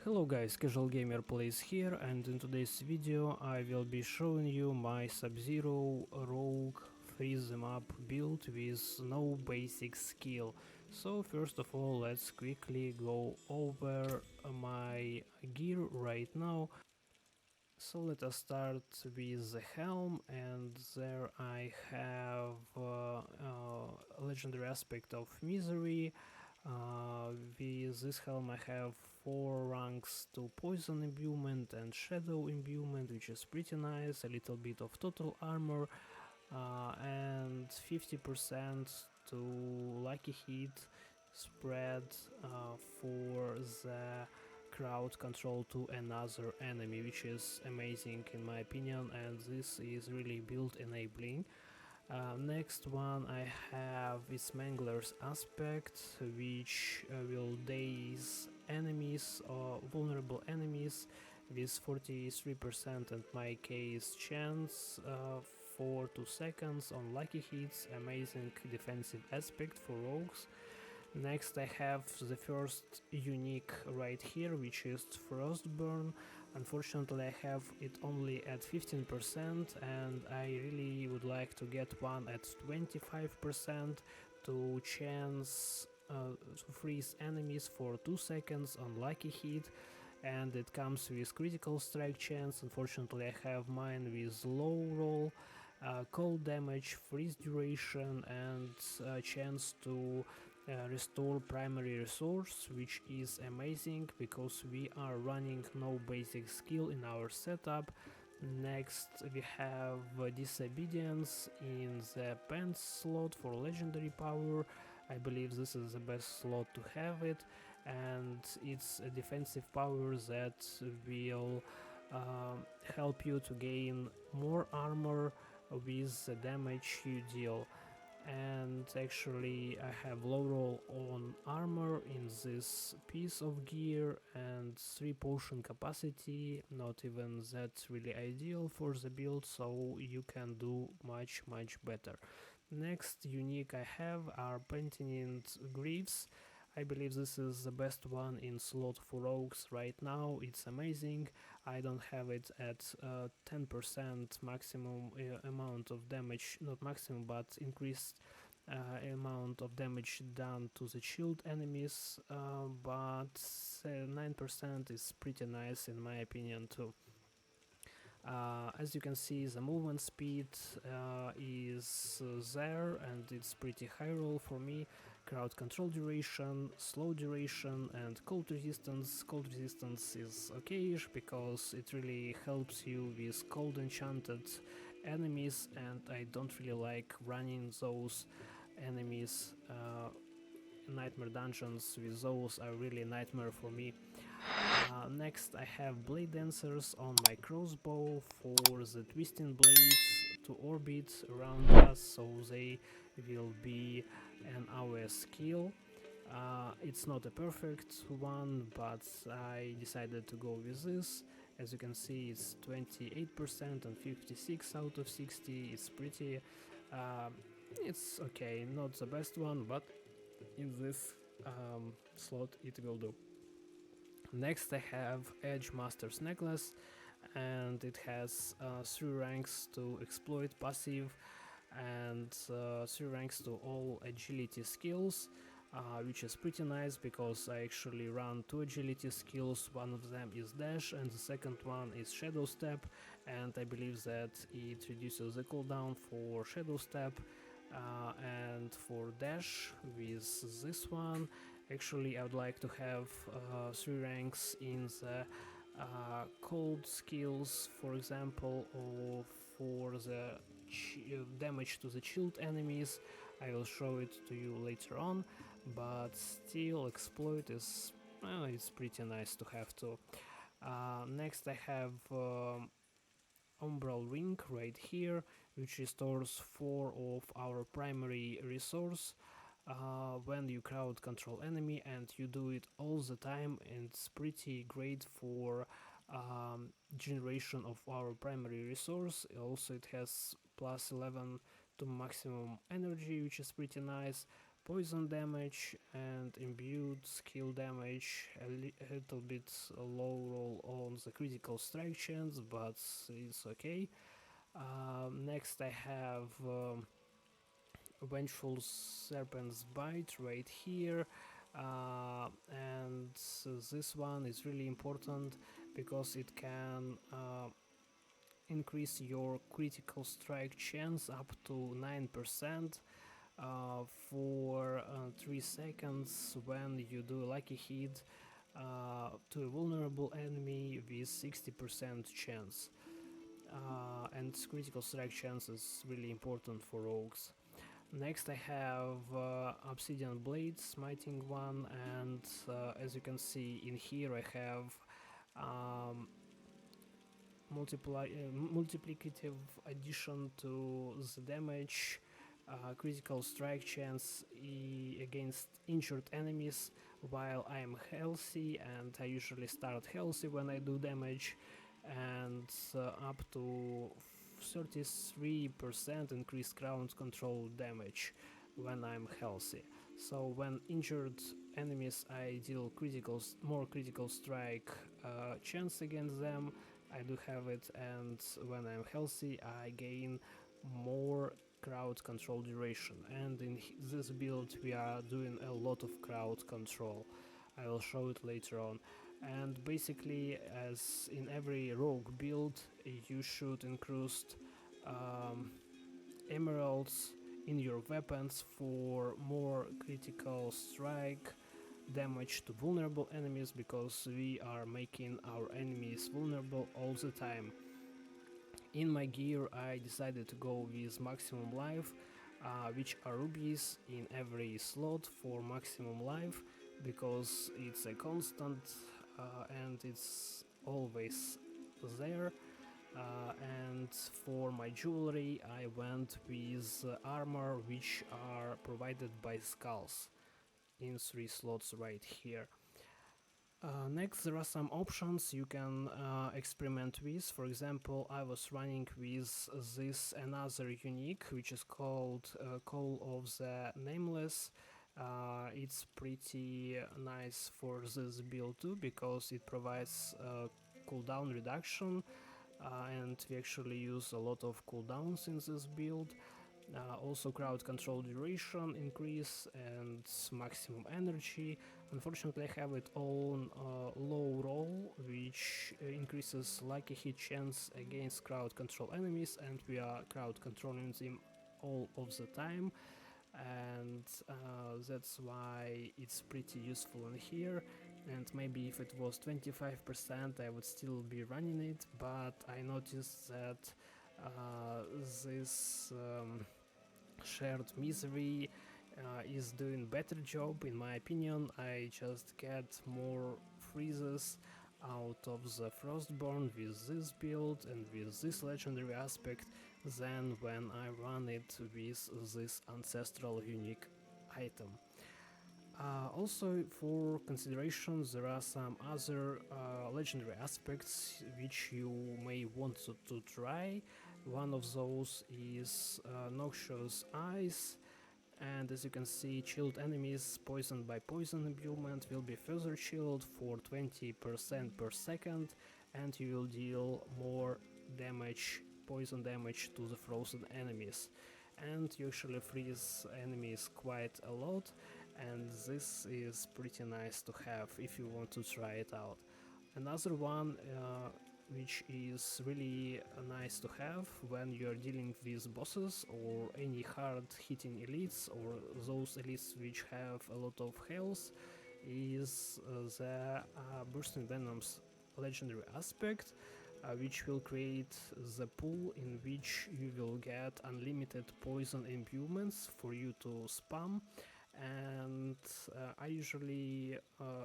Hello guys, Casual Gamer Plays here, and in today's video I will be showing you my Sub-Zero rogue freeze em up build with no basic skill. So first of all, let's quickly go over my gear right now. So let us start with the helm, and there I have legendary aspect of misery. With this helm I have 4 ranks to poison imbuement and shadow imbuement, which is pretty nice, a little bit of total armor, and 50% to lucky hit spread for the crowd control to another enemy, which is amazing in my opinion, and this is really build enabling. Next one I have is Mangler's aspect, which will daze enemies or vulnerable enemies with 43% in my case chance for 2 seconds on lucky hits. Amazing defensive aspect for rogues. Next I have the first unique right here, which is Frostburn. Unfortunately I have it only at 15%, and I really would like to get one at 25% to chance to freeze enemies for 2 seconds on lucky hit, and it comes with critical strike chance. Unfortunately I have mine with low roll, cold damage, freeze duration, and chance to restore primary resource, which is amazing because we are running no basic skill in our setup. Next we have disobedience in the pants slot for legendary power. I believe this is the best slot to have it, and it's a defensive power that will help you to gain more armor with the damage you deal. And actually I have low roll on armor in this piece of gear and 3 potion capacity, not even that really ideal for the build, so you can do much better. Next unique I have are Penitent Greaves. I believe this is the best one in slot for rogues right now. It's amazing. I don't have it at 10% maximum amount of damage, not maximum but increased amount of damage done to the shield enemies, but 9% is pretty nice in my opinion too. As you can see, the movement speed is there, and it's pretty high roll for me. Crowd control duration, slow duration, and cold resistance. Cold resistance is okayish because it really helps you with cold enchanted enemies, and I don't really like running those enemies. Nightmare dungeons with those are really nightmare for me. Next I have blade dancers on my crossbow for the twisting blades to orbit around us, so they will be an AOS skill. It's not a perfect one, but I decided to go with this. As you can see, it's 28% and 56 out of 60. It's pretty it's okay, not the best one, but in this slot it will do. Next I have Edge Master's Necklace, and it has 3 ranks to exploit passive and 3 ranks to all agility skills, which is pretty nice because I actually run 2 agility skills. One of them is dash and the second one is shadow step, and I believe that it reduces the cooldown for shadow step and for dash with this one. Actually I would like to have 3 ranks in the cold skills, for example, or for the damage to the shield enemies. I will show it to you later on, but still exploit is it's pretty nice to have too. Next I have Umbral Ring right here, which restores 4 of our primary resource when you crowd control enemy, and you do it all the time, and it's pretty great for generation of our primary resource. Also it has plus 11 to maximum energy, which is pretty nice. poison damage and imbued skill damage, a little bit low roll on the critical strike chance, but it's okay. Next I have Vengeful Serpent's Bite right here, and this one is really important because it can increase your critical strike chance up to 9% for 3 seconds when you do a lucky hit to a vulnerable enemy with 60% chance. And critical strike chance is really important for rogues. Next I have Obsidian Blade, Smiting one, and as you can see in here I have multiplicative addition to the damage, critical strike chance against injured enemies while I'm healthy, and I usually start healthy when I do damage, and up to 33% increased crowd control damage when I'm healthy. So when injured enemies I deal more critical strike chance against them, I do have it, and when I'm healthy I gain more crowd control duration, and in this build we are doing a lot of crowd control. I will show it later on. And basically, as in every rogue build, you should incruste emeralds in your weapons for more critical strike damage to vulnerable enemies, because we are making our enemies vulnerable all the time. In my gear I decided to go with maximum life, which are rubies in every slot for maximum life, because it's a constant and it's always there. And for my jewelry I went with armor, which are provided by skulls in 3 slots right here. Next, there are some options you can experiment with. For example, I was running with this another unique, which is called Call of the Nameless. It's pretty nice for this build too, because it provides cooldown reduction, and we actually use a lot of cooldowns in this build. Also crowd control duration increase and maximum energy. Unfortunately I have it on low roll, which increases lucky hit chance against crowd control enemies, and we are crowd controlling them all of the time, and that's why it's pretty useful in here. And maybe if it was 25% I would still be running it, but I noticed that this shared misery is doing better job in my opinion. I just get more freezes out of the Frostburn with this build and with this legendary aspect than when I run it with this ancestral unique item. Also for consideration, there are some other legendary aspects which you may want to try. One of those is Noxious Eyes, and as you can see, chilled enemies poisoned by poison imbuement will be further chilled for 20% per second, and you will deal more damage, poison damage to the frozen enemies, and you actually freeze enemies quite a lot, and this is pretty nice to have if you want to try it out. Another one which is really nice to have when you are dealing with bosses or any hard hitting elites or those elites which have a lot of health, is the Bursting Venom's legendary aspect, which will create the pool in which you will get unlimited poison imbuements for you to spam. And I usually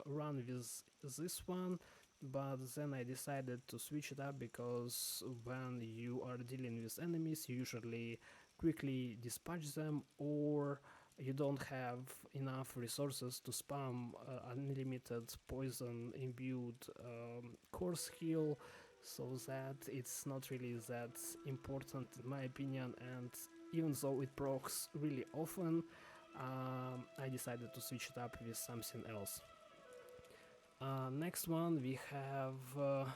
run with this one, but then I decided to switch it up, because when you are dealing with enemies you usually quickly dispatch them, or you don't have enough resources to spam unlimited poison imbued course heal, so that it's not really that important in my opinion. And even though it procs really often, I decided to switch it up with something else. Next one we have,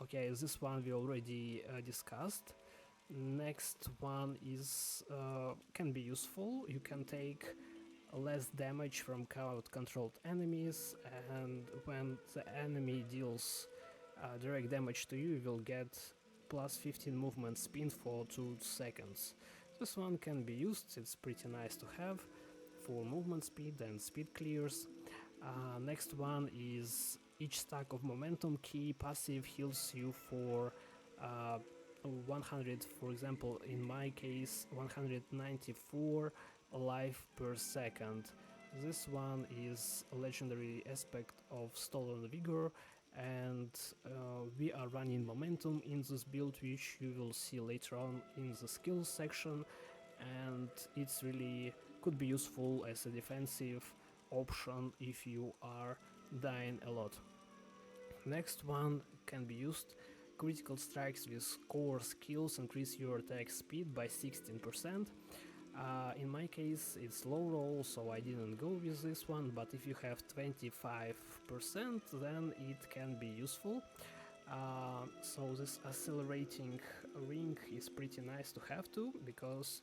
okay, this one we already discussed. Next one is can be useful. You can take less damage from crowd controlled enemies, and when the enemy deals direct damage to you, you will get plus 15 movement speed for 2 seconds. This one can be used, it's pretty nice to have for movement speed and speed clears. Next one is each stack of momentum key passive heals you for 100, for example, in my case 194 life per second. This one is a legendary aspect of Stolen Vigor, and we are running momentum in this build, which you will see later on in the skills section, and it's really could be useful as a defensive option if you are dying a lot. Next one can be used. Critical strikes with core skills increase your attack speed by 16%. In my case it's low roll, so I didn't go with this one, but if you have 25% then it can be useful. So this accelerating ring is pretty nice to have too, because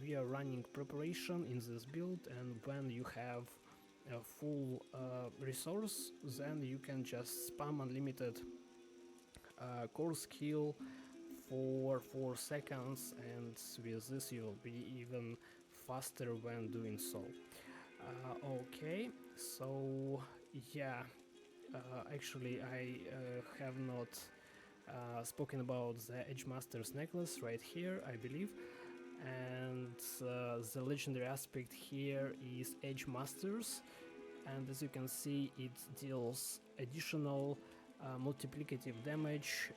we are running preparation in this build, and when you have a full resource, then you can just spam unlimited core skill for 4 seconds, and with this you will be even faster when doing so. Okay, so yeah, actually I have not spoken about the Edge Master's necklace right here, I believe, and the legendary aspect here is Edge Masters, and as you can see it deals additional multiplicative damage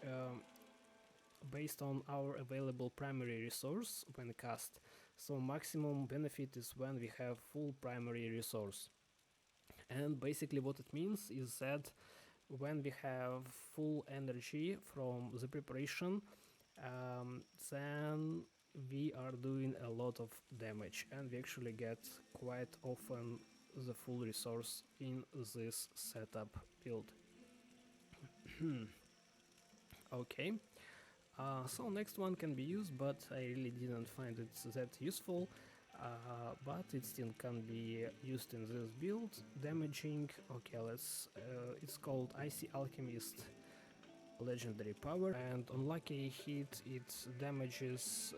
based on our available primary resource when cast. So maximum benefit is when we have full primary resource. And basically what it means is that when we have full energy from the preparation, then we are doing a lot of damage, and we actually get quite often the full resource in this setup build. Okay. So next one can be used, but I really didn't find it that useful. But it still can be used in this build. Damaging. Okay, let's. It's called Icy Alchemist legendary power, and on lucky hit it damages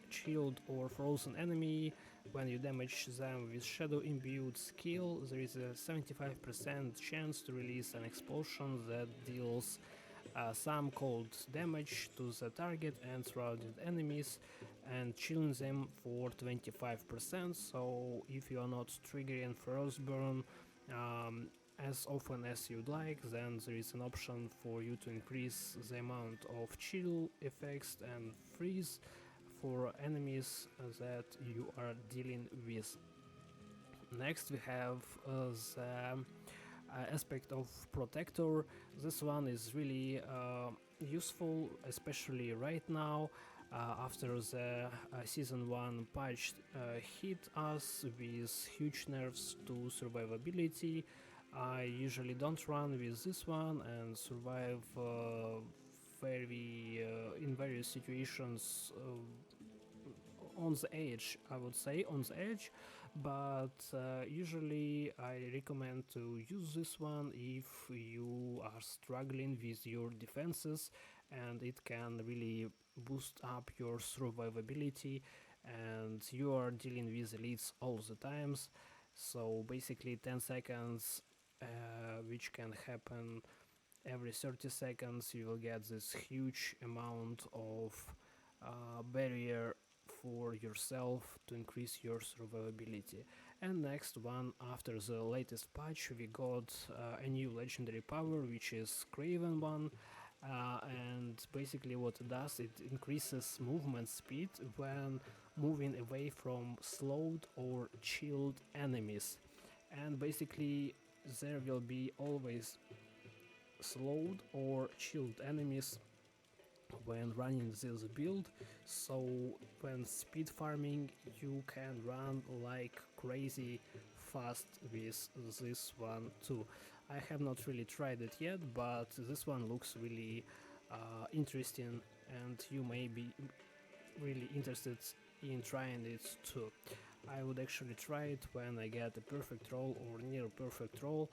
chilled or frozen enemy. When you damage them with shadow imbued skill, there is a 75% chance to release an explosion that deals some cold damage to the target and surrounded enemies, and chilling them for 25%. So if you are not triggering Frostburn as often as you'd like, then there is an option for you to increase the amount of chill effects and freeze for enemies that you are dealing with. Next we have the aspect of Protector. This one is really useful, especially right now after the season 1 patch hit us with huge nerfs to survivability. I usually don't run with this one and survive in various situations on the edge, I would say, on the edge, but usually I recommend to use this one if you are struggling with your defenses, and it can really boost up your survivability and you are dealing with elites all the times. So basically 10 seconds, which can happen every 30 seconds, you will get this huge amount of barrier for yourself to increase your survivability. And next one, after the latest patch, we got a new legendary power, which is Craven one, and basically what it does, it increases movement speed when moving away from slowed or chilled enemies, and basically there will be always slowed or chilled enemies when running this build. So when speed farming, you can run like crazy fast with this one too. I have not really tried it yet, but this one looks really interesting, and you may be really interested in trying it too. I would actually try it when I get a perfect roll or near perfect roll.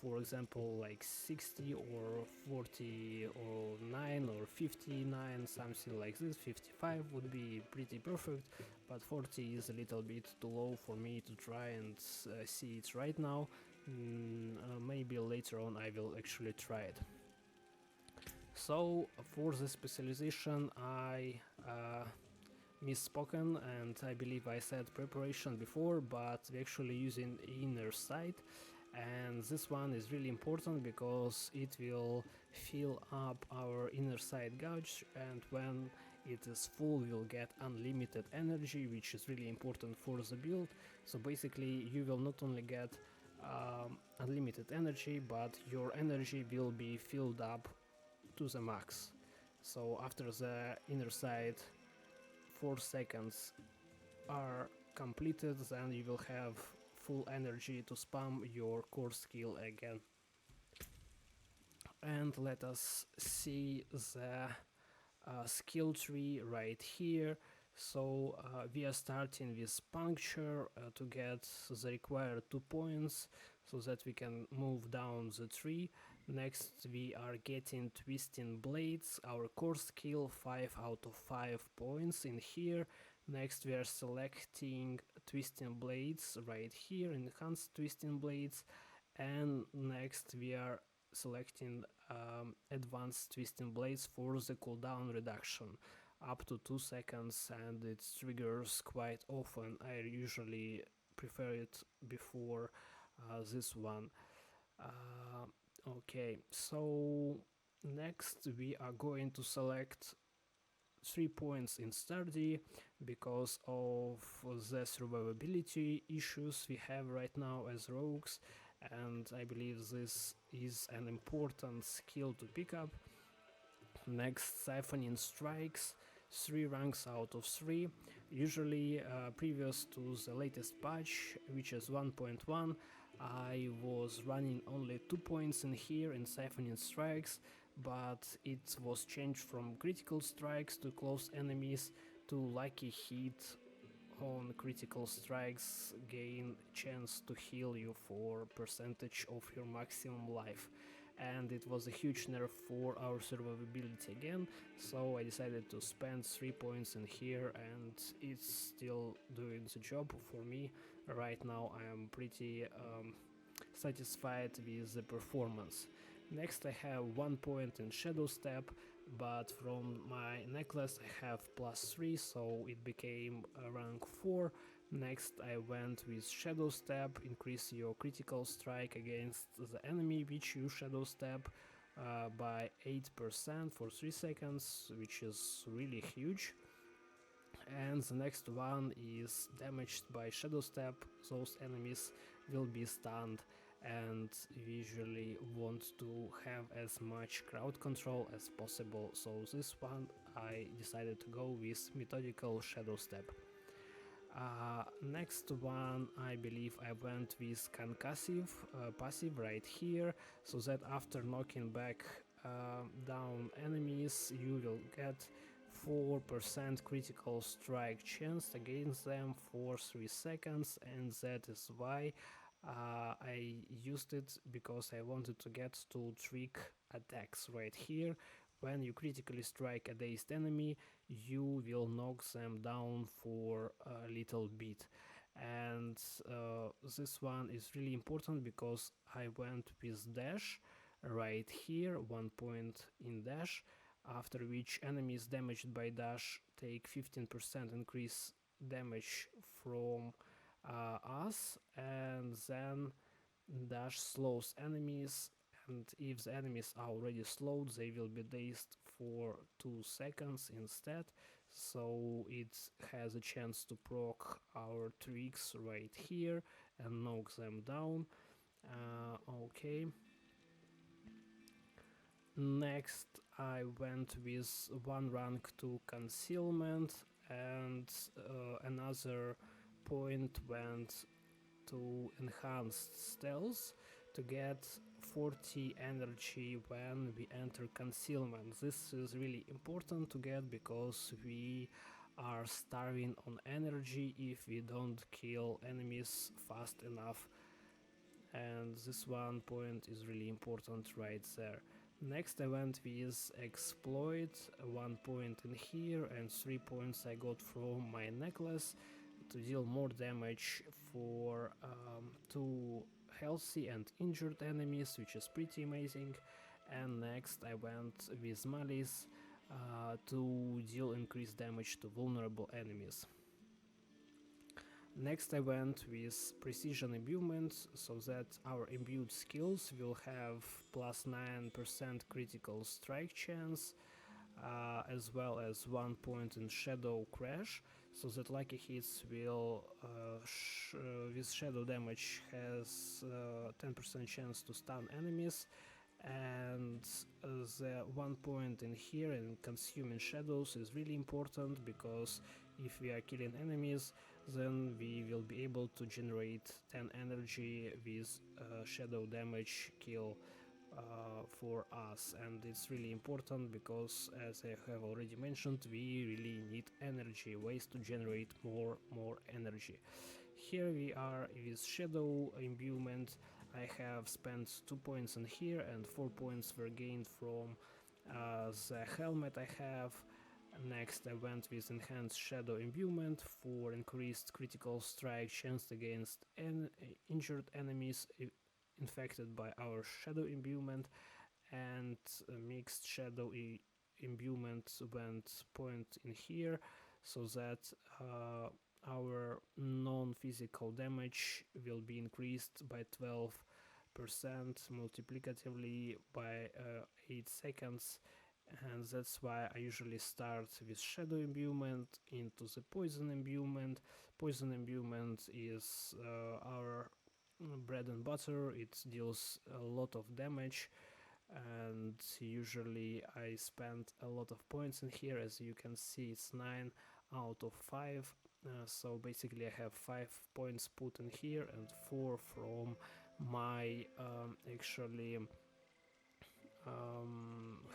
For example, like 60 or 40 or 9 or 59, something like this. 55 would be pretty perfect, but 40 is a little bit too low for me to try and see it right now. Maybe later on I will actually try it. So for the specialization I misspoken, and I believe I said preparation before, but we're actually using inner sight, and this one is really important because it will fill up our inner sight gauge, and when it is full we'll get unlimited energy, which is really important for the build. So basically you will not only get unlimited energy, but your energy will be filled up to the max. So after the inner sight 4 seconds are completed, then you will have full energy to spam your core skill again. And let us see the skill tree right here. So we are starting with puncture to get the required 2 points so that we can move down the tree. Next we are getting twisting blades, our core skill, 5 out of 5 points in here. Next we are selecting twisting blades right here, enhanced twisting blades, and next we are selecting advanced twisting blades for the cooldown reduction up to 2 seconds, and it triggers quite often. I usually prefer it before this one. Okay, so next we are going to select 3 points in sturdy because of the survivability issues we have right now as rogues, and I believe this is an important skill to pick up. Next, siphoning strikes, 3 ranks out of 3. Usually previous to the latest patch, which is 1.1, I was running only 2 points in here in siphoning strikes, but it was changed from critical strikes to close enemies to lucky hit on critical strikes, gain chance to heal you for percentage of your maximum life, and it was a huge nerf for our survivability again, so I decided to spend 3 points in here, and it's still doing the job for me. Right now I am pretty satisfied with the performance. Next I have 1 point in shadow step, but from my necklace I have +3, so it became rank 4. Next I went with shadow step, increase your critical strike against the enemy which you shadow step by 8% for 3 seconds, which is really huge. And the next one is damaged by shadow step, those enemies will be stunned, and we usually want to have as much crowd control as possible, so this one I decided to go with methodical shadow step. Next one, I believe I went with concussive passive right here, so that after knocking back down enemies you will get 4% critical strike chance against them for 3 seconds, and that is why I used it, because I wanted to get 2 trick attacks right here. When you critically strike a dazed enemy, you will knock them down for a little bit, and this one is really important because I went with dash right here, 1 point in dash, after which enemies damaged by dash take 15% increase damage from us, and then dash slows enemies, and if the enemies are already slowed they will be dazed for 2 seconds instead, so it has a chance to proc our tricks right here and knock them down. Okay, next I went with one rank to concealment, and another point went to enhanced stealth to get 40 energy when we enter concealment. This is really important to get because we are starving on energy if we don't kill enemies fast enough, and this one point is really important right there. Next I went with exploit, 1 point in here and 3 points I got from my necklace to deal more damage for 2 healthy and injured enemies, which is pretty amazing. And next I went with malice to deal increased damage to vulnerable enemies. Next I went with precision imbuement, so that our imbued skills will have plus 9% critical strike chance, as well as 1 point in shadow crash, so that lucky hits will with shadow damage has 10% chance to stun enemies, and the 1 point in here in consuming shadows is really important, because if we are killing enemies, then we will be able to generate 10 energy with shadow damage kill for us, and it's really important because, as I have already mentioned, we really need energy, ways to generate more energy. Here we are with shadow imbuement. I have spent 2 points in here and 4 points were gained from the helmet I have. Next I went with enhanced shadow imbuement for increased critical strike chance against injured enemies infected by our shadow imbuement, and mixed shadow imbuement went point in here, so that our non-physical damage will be increased by 12% multiplicatively by 8 seconds, and that's why I usually start with shadow imbuement into the poison imbuement. Poison imbuement is our bread and butter. It deals a lot of damage, and usually I spend a lot of points in here. As you can see, it's 9 out of 5, so basically I have 5 points put in here and 4 from my actually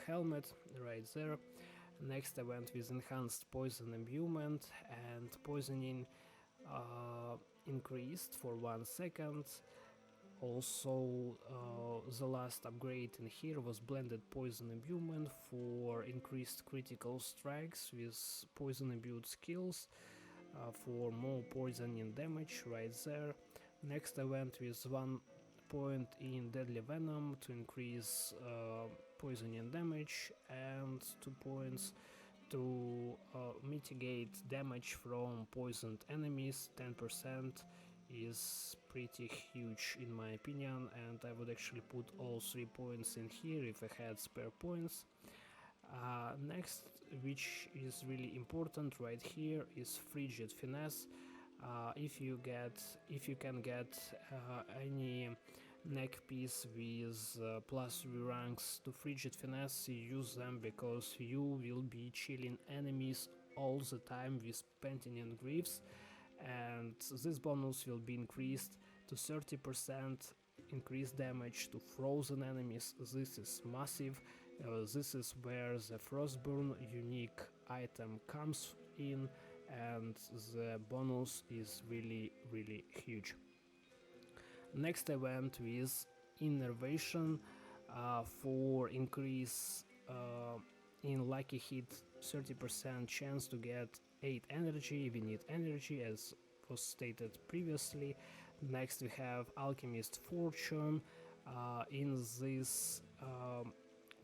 helmet right there. Next I went with enhanced poison imbuement, and poisoning increased for 1 second. Also, the last upgrade in here was blended poison imbuement for increased critical strikes with poison imbued skills for more poisoning damage right there. Next I went with 1 point in deadly venom to increase poisoning damage, and 2 points to mitigate damage from poisoned enemies. 10% is pretty huge in my opinion, and I would actually put all 3 points in here if I had spare points. Next, which is really important right here, is frigid finesse. If you can get any neck piece with plus 3 ranks to frigid finesse, use them, because you will be chilling enemies all the time with PENITENT Greaves, and this bonus will be increased to 30% increased damage to frozen enemies. This is massive. This is where the Frostburn unique item comes in, and the bonus is really huge. Next I went with innervation for increase in lucky hit 30% chance to get 8 energy. We need energy, as was stated previously. Next we have Alchemist Fortune. In this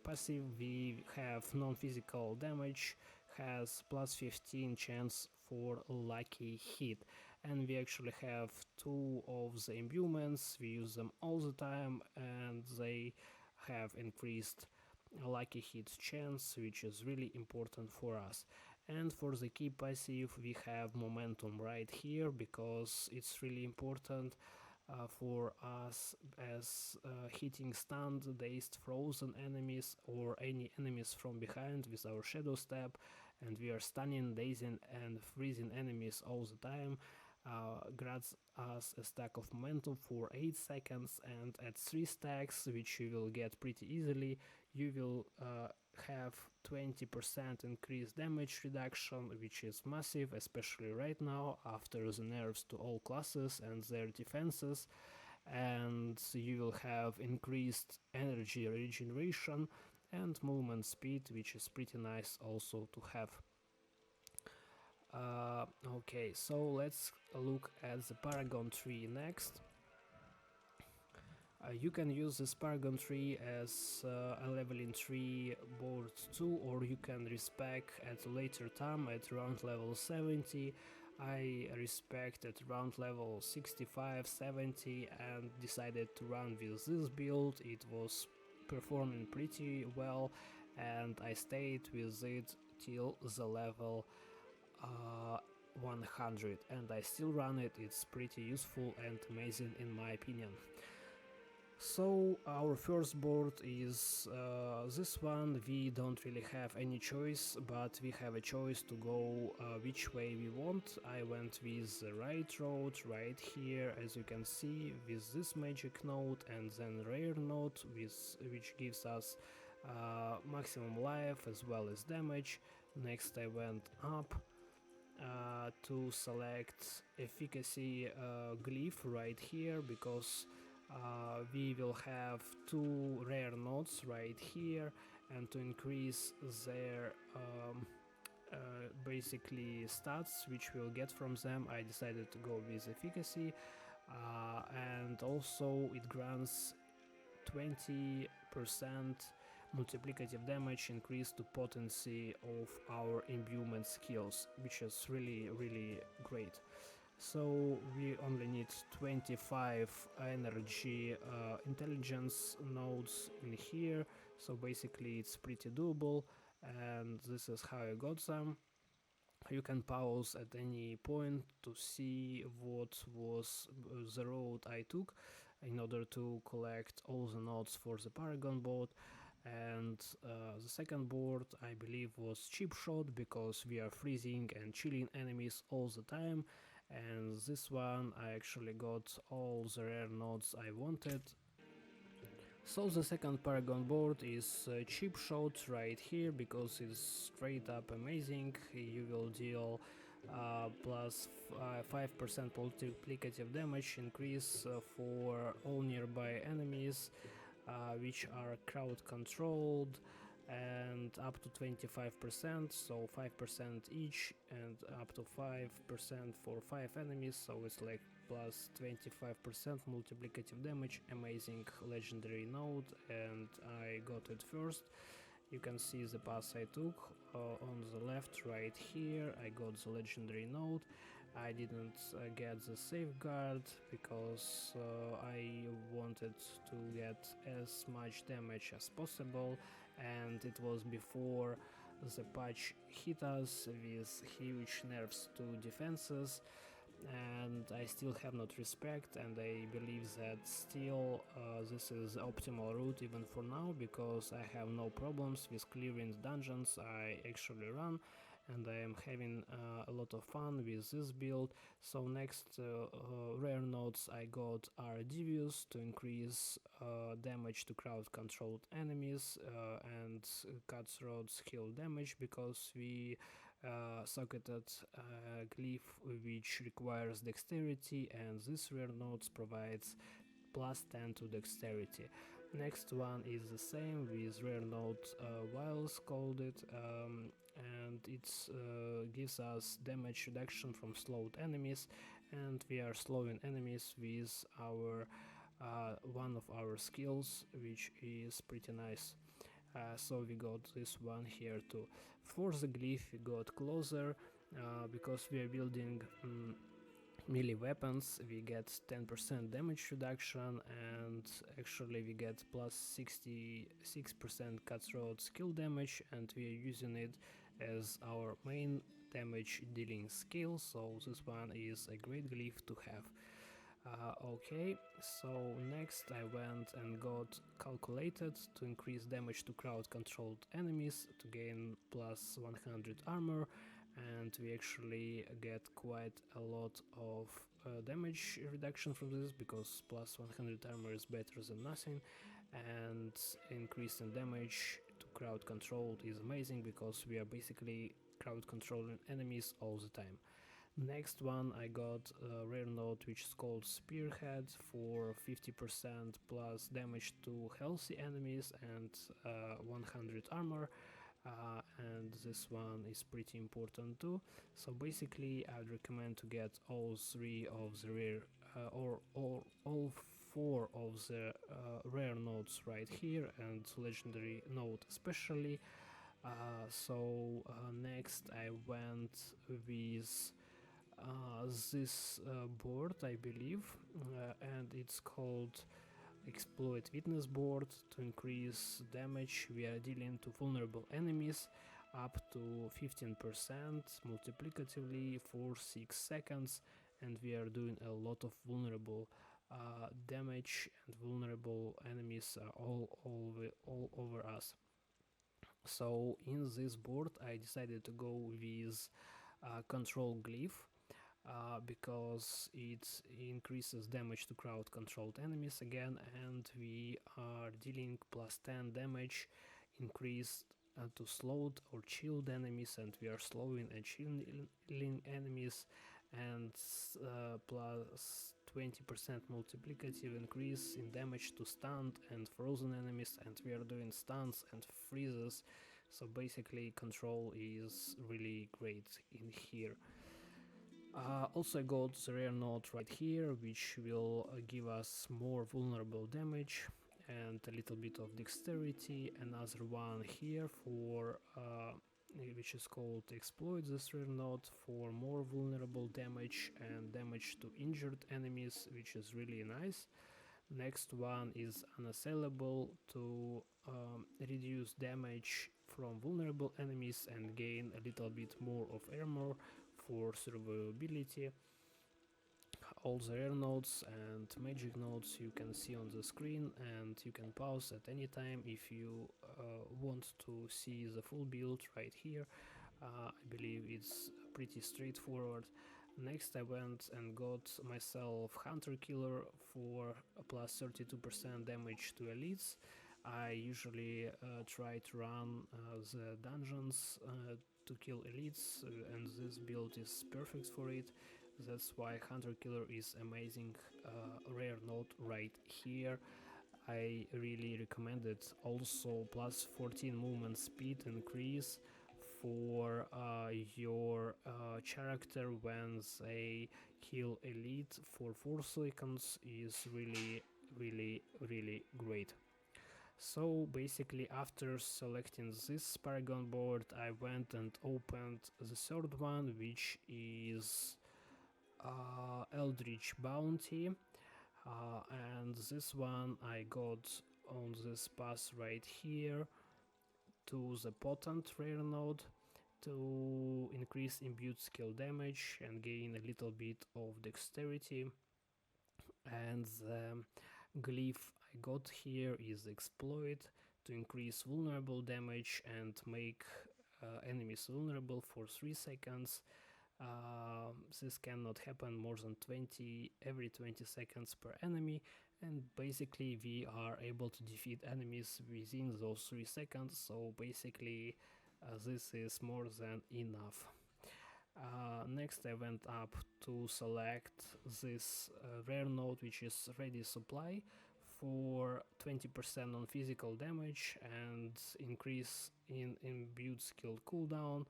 passive we have non-physical damage, has plus 15 chance for lucky hit, and we actually have 2 of the imbuments. We use them all the time, and they have increased lucky hit chance, which is really important for us. And for the key passive we have momentum right here, because it's really important. for us as hitting stunned, dazed, frozen enemies or any enemies from behind with our shadow step, and we are stunning, dazing and freezing enemies all the time. Grants us a stack of momentum for 8 seconds, and at 3 stacks, which you will get pretty easily, you will have 20% increased damage reduction, which is massive, especially right now after the nerfs to all classes and their defenses. And you will have increased energy regeneration and movement speed, which is pretty nice also to have. Okay, so let's look at the Paragon tree next. You can use this Paragon tree as a leveling tree board too, or you can respec at a later time at around level 70. I respect at around level 65, 70 and decided to run with this build. It was performing pretty well and I stayed with it till the level 100, and I still run it. It's pretty useful and amazing in my opinion. So our first board is this one. We don't really have any choice, but we have a choice to go which way we want. I went with the right road right here, as you can see, with this magic node and then rare node, which gives us maximum life as well as damage. Next I went up to select efficacy glyph right here, because we will have 2 rare nodes right here, and to increase their basically stats which we'll get from them, I decided to go with efficacy, and also it grants 20% multiplicative damage increase to potency of our imbuement skills, which is really great. So we only need 25 energy intelligence nodes in here, so basically it's pretty doable, and this is how I got them. You can pause at any point to see what was the road I took in order to collect all the nodes for the Paragon board. And the second board I believe was cheap shot, because we are freezing and chilling enemies all the time, and this one I actually got all the rare nodes I wanted. So the second Paragon board is cheap shot right here, because it's straight up amazing. You will deal plus 5% multiplicative damage increase for all nearby enemies which are crowd controlled, and up to 25%, so 5% each, and up to 5% for 5 enemies, so it's like plus 25% multiplicative damage. Amazing legendary node, and I got it first. You can see the path I took on the left right here. I got the legendary node. I didn't get the safeguard because I wanted to get as much damage as possible, and it was before the patch hit us with huge nerfs to defenses, and I still have not respect, and I believe that still this is the optimal route even for now, because I have no problems with clearing dungeons I actually run, and I am having a lot of fun with this build. So next rare nodes I got are Devious to increase damage to crowd controlled enemies, and Cutthroat's heal damage, because we socketed glyph which requires dexterity, and this rare nodes provides plus 10 to dexterity. Next one is the same with rare node Wiles called it, and it gives us damage reduction from slowed enemies, and we are slowing enemies with our one of our skills, which is pretty nice. So we got this one here too. For the glyph we got Closer, because we are building melee weapons. We get 10% damage reduction, and actually we get plus 66% cutthroat skill damage, and we are using it as our main damage dealing skill, so this one is a great glyph to have. Okay, so next I went and got calculated to increase damage to crowd controlled enemies to gain plus 100 armor, and we actually get quite a lot of damage reduction from this, because plus 100 armor is better than nothing, and increase in damage to crowd controlled is amazing because we are basically crowd controlling enemies all the time. Next one, I got a rare node which is called Spearhead for 50% plus damage to healthy enemies and 100 armor. And this one is pretty important too. So basically I'd recommend to get all three of the rare or all four of the rare nodes right here, and legendary node especially. Next I went with this board, I believe, and it's called Exploit Witness Board. To increase damage we are dealing to vulnerable enemies up to 15% multiplicatively for 6 seconds, and we are doing a lot of vulnerable damage, and vulnerable enemies are all over us. So in this board I decided to go with control glyph, because it increases damage to crowd controlled enemies again, and we are dealing plus 10 damage increased to slowed or chilled enemies, and we are slowing and chilling enemies, and plus 20% multiplicative increase in damage to stunned and frozen enemies, and we are doing stuns and freezes. So basically control is really great in here. Also I got the rare node right here, which will give us more vulnerable damage and a little bit of dexterity. Another one here for which is called Exploit this rare node for more vulnerable damage and damage to injured enemies, which is really nice. Next one is Unassailable to reduce damage from vulnerable enemies and gain a little bit more of armor for survivability. All the rare nodes and magic nodes you can see on the screen, and you can pause at any time if you want to see the full build right here. I believe it's pretty straightforward. Next I went and got myself Hunter Killer for plus 32% damage to elites. I usually try to run the dungeons to kill elites, and this build is perfect for it. That's why Hunter Killer is amazing rare node right here. I really recommend it. Also plus 14 movement speed increase for your character when they kill elite for 4 seconds is really great. So basically after selecting this Paragon board I went and opened the third one, which is Eldritch Bounty, and this one I got on this path right here to the Potent rare node to increase imbued skill damage and gain a little bit of dexterity. And the glyph I got here is Exploit to increase vulnerable damage and make enemies vulnerable for 3 seconds. This cannot happen more than every 20 seconds per enemy, and basically we are able to defeat enemies within those 3 seconds, so basically this is more than enough. Next I went up to select this rare node, which is Ready Supply for 20% on physical damage and increase in imbued skill cooldown,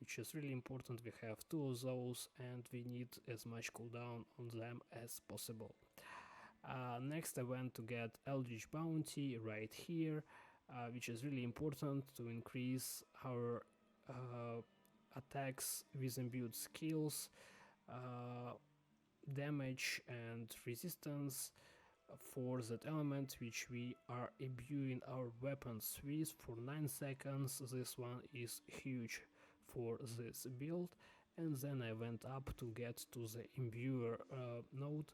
which is really important. We have 2 of those and we need as much cooldown on them as possible. Next I went to get Eldritch Bounty right here, which is really important to increase our attacks with imbued skills, damage and resistance for that element which we are imbuing our weapons with for 9 seconds. This one is huge for this build. And then I went up to get to the imbuer node,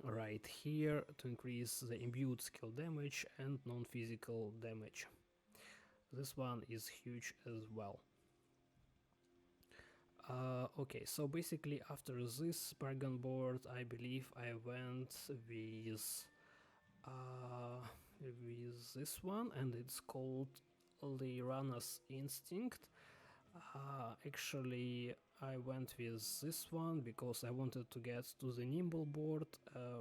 right here to increase the imbued skill damage and non-physical damage. This one is huge as well. Okay, so basically after this Paragon board, I believe I went with this one, and it's called the Runner's Instinct. Actually, I went with this one because I wanted to get to the Nimble board,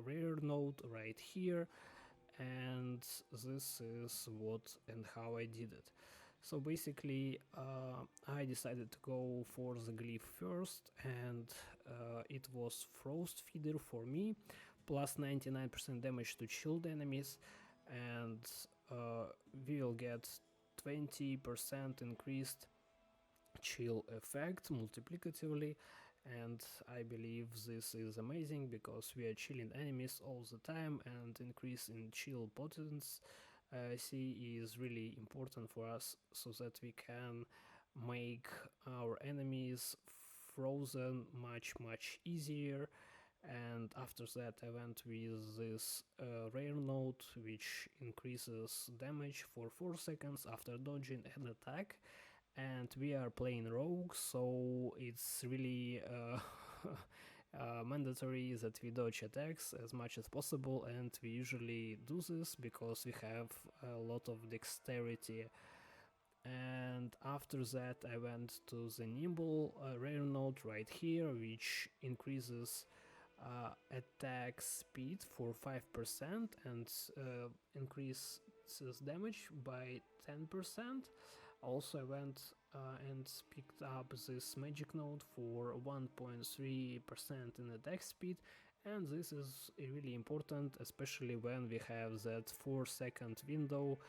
rare node right here, and this is what and how I did it. So basically, I decided to go for the glyph first, and it was Frost Feeder for me, plus 99% damage to chilled enemies, and we will get 20% increased chill effect multiplicatively, and I believe this is amazing because we are chilling enemies all the time, and increase in chill potency is really important for us so that we can make our enemies frozen much easier. And after that I went with this rare node, which increases damage for 4 seconds after dodging an attack, and we are playing rogue, so it's really mandatory that we dodge attacks as much as possible, and we usually do this because we have a lot of dexterity. And after that I went to the nimble rare node right here, which increases attack speed for 5% and increases damage by 10%. Also I went and picked up this magic node for 1.3% in attack speed, and this is really important, especially when we have that 4-second window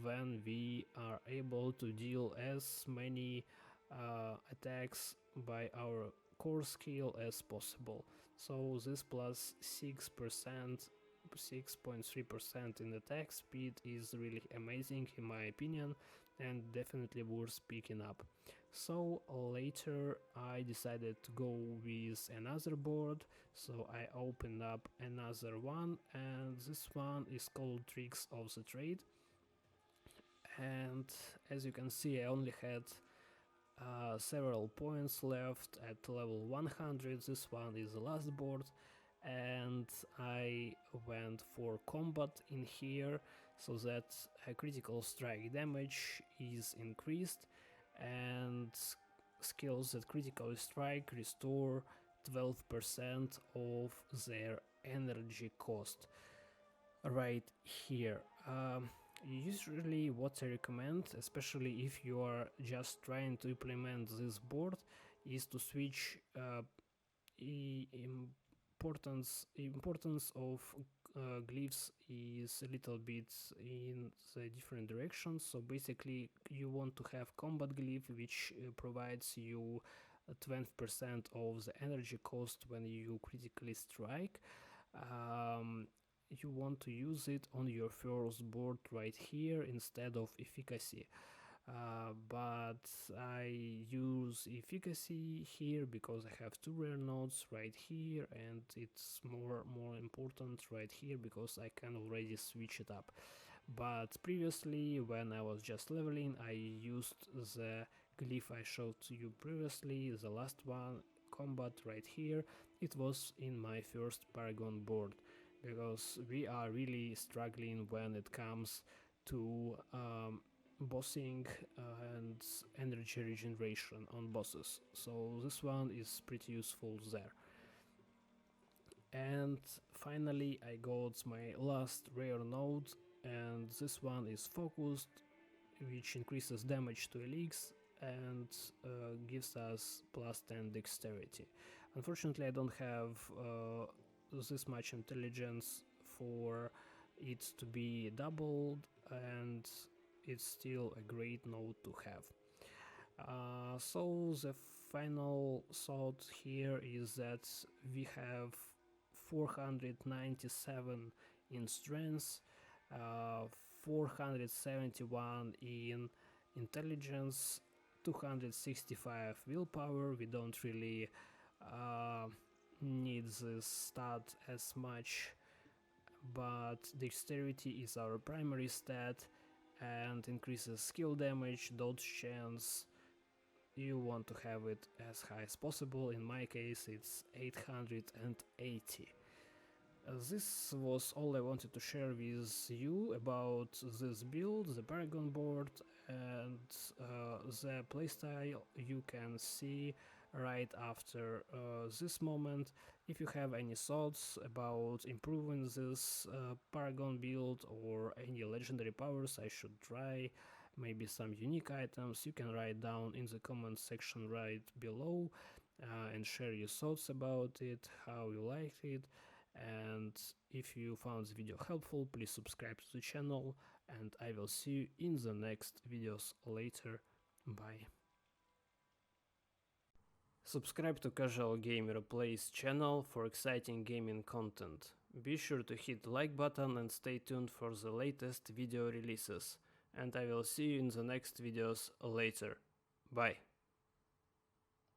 when we are able to deal as many attacks by our core skill as possible. So this plus 6%, 6.3% in attack speed is really amazing in my opinion, and definitely worth picking up. So later I decided to go with another board, so I opened up another one, and this one is called Tricks of the Trade. And as you can see, I only had several points left at level 100. This one is the last board, and I went for combat in here so that critical strike damage is increased, and skills that critically strike restore 12% of their energy cost right here. Usually what I recommend, especially if you are just trying to implement this board, is to switch importance of glyphs is a little bit in the different directions. So basically you want to have combat glyph, which provides you 20% of the energy cost when you critically strike. You want to use it on your first board right here instead of efficacy. But I use efficacy here because I have 2 rare nodes right here, and it's more important right here because I can already switch it up. But previously, when I was just leveling, I used the glyph I showed to you previously, the last one, combat right here. It was in my first Paragon board, because we are really struggling when it comes to bossing and energy regeneration on bosses, so this one is pretty useful there. And finally I got my last rare node, and this one is focused, which increases damage to elixirs and gives us plus 10 dexterity. Unfortunately I don't have this much intelligence for it to be doubled, and it's still a great node to have. So the final thought here is that we have 497 in strength, 471 in intelligence, 265 willpower. We don't really need this stat as much but dexterity is our primary stat and increases skill damage, dodge chance. You want to have it as high as possible. In my case it's 880. This was all I wanted to share with you about this build, the Paragon board, and the playstyle you can see right after this moment. If you have any thoughts about improving this Paragon build or any legendary powers I should try, maybe some unique items, you can write down in the comment section right below and share your thoughts about it, how you liked it. And if you found the video helpful, please subscribe to the channel, and I will see you in the next videos later. Bye. Subscribe to Casual Gamer Plays channel for exciting gaming content. Be sure to hit the like button and stay tuned for the latest video releases. And I will see you in the next videos later. Bye.